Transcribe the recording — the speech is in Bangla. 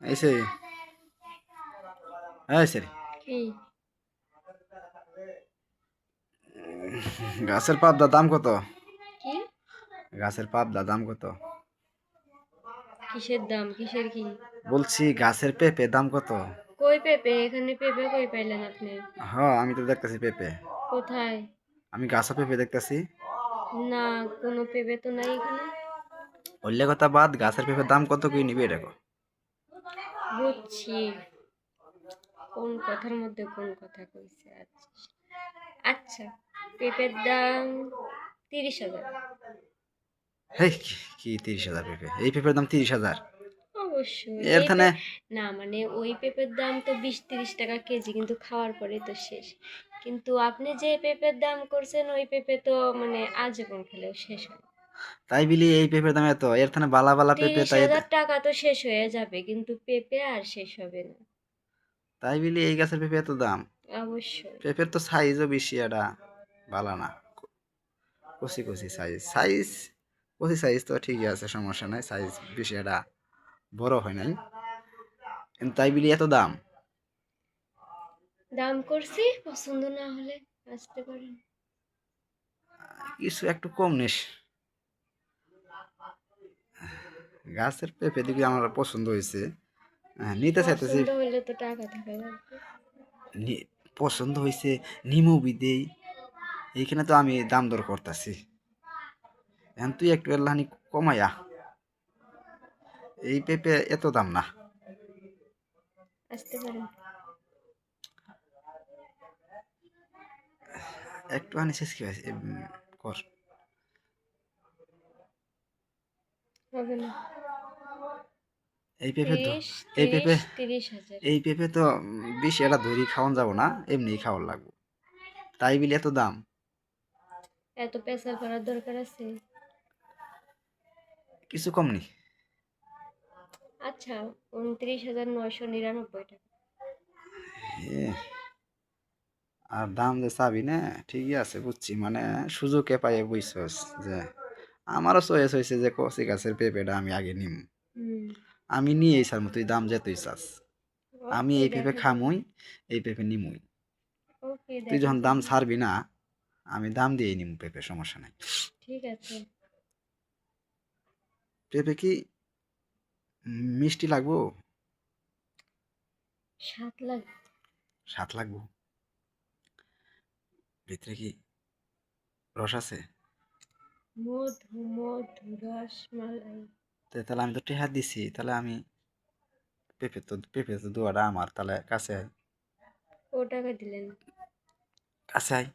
এই সে এই সে কি গাছের পাবদা দাম কত? কি গাছের পাবদা দাম কত? কিসের দাম কিসের কি? বলছি গাছের পেঁপে দাম কত? কই পেঁপে? এখানে পেঁপে কই পাইলেন আপনি? হ্যাঁ আমি তো দেখতেছি পেঁপে। কোথায়? আমি গাছও পেঁপে দেখতেছি। না, কোনো পেঁপে তো নাই এখানে। অল্লে কথা বাদ, গাছের পেঁপের দাম কত কি নিবে এটা কো? বুঝছি, কোন কথার মধ্যে কোন কথা কইছে। আচ্ছা আচ্ছা, পেঁপের দাম 30,000। হেই কি কি 30,000 পেঁপে? এই পেঁপের দাম 30,000? অবশ্যই এর এই থানে না মানে ওই পেঁপের দাম তো 20-30 টাকা কেজি, কিন্তু খাওয়ার পরে তো শেষ। কিন্তু আপনি যে পেঁপের দাম করছেন ওই পেঁপে তো মানে আজীবন খেলেও শেষ হয় না। তাই বিলি এই পেঁপের দাম এত? এর থানে বালা বালা পেঁপে তিরিশ তাই হাজার টাকা তো শেষ হয়ে যাবে, কিন্তু পেঁপে আর শেষ হবে না। তাই বিলি এই গাছের পেঁপে এত দাম? অবশ্যই। পেঁপের তো সাইজও বেশি, এটা বালা না। কচি কচি সাইজ কচি সাইজ তো ঠিকই আছে, সমস্যা নাই, সাইজ বেশি এটা বড় হয় নাই, কিন্তু তাই বিলি এত দাম? দাম করছি, পছন্দ না হলে আসতে পারেন। কিছু একটু কম নিস। গাছের পেঁপে দিকে আমার পছন্দ হয়েছে, নিতে চাইতেছি। পছন্দ হলে তো টাকা থাকা লাগবে। পছন্দ হয়েছে, নিমু বিদেই, এইখানে তো আমি দাম দর করতেছি। এখন তুই একটু এলাহানি কমাইয়া, এই পেঁপে এত দাম না। আসতে পারেন। একটু আনি শেষ কি হয়েছে কর। হবে না। এই পেঁপে তো তিরিশ এই পেঁপে তিরিশ 30,000। এই পেঁপে তো বেশি এটা ধরি খাওয়ান যাব না, এমনি খাওয়ার লাগবে, তাই বিলি এত দাম? এত পেশাল করার দরকার আছে? কিছু কম নি? আচ্ছা, 29,999 টাকা। এ, আর দাম যে চাবি না, ঠিকই আছে বুঝছি, মানে সুযোগে পাইয়ে বুঝছস যে আমারও চয়েস হয়েছে যে কচি গাছের পেঁপেটা আমি আগে নিম। হুম। আমি নিয়ে ছাড়মু, তুই দাম যেতই চাস, আমি ওকে, এই পেঁপে দেখা যাবে। খামুই, এই পেঁপে নিমুই। ওকে, তুই দেখা যখন দাম যাবে। ছাড়বি না, আমি দাম দিয়েই নিমু পেঁপে, সমস্যা নাই। ঠিক আছে। পেঁপে কি মিষ্টি লাগবো? সাত লাখ। স্বাদ লাগবো? ভিতরে কি রস আছে? মধু মধু রসমালাই। তাহলে আমি তো টেহা দিছি, তাহলে আমি পেঁপে তো দোয়াটা আমার, তাহলে কাছে আয়। ও টাকা দিলেন? কাছে আয়।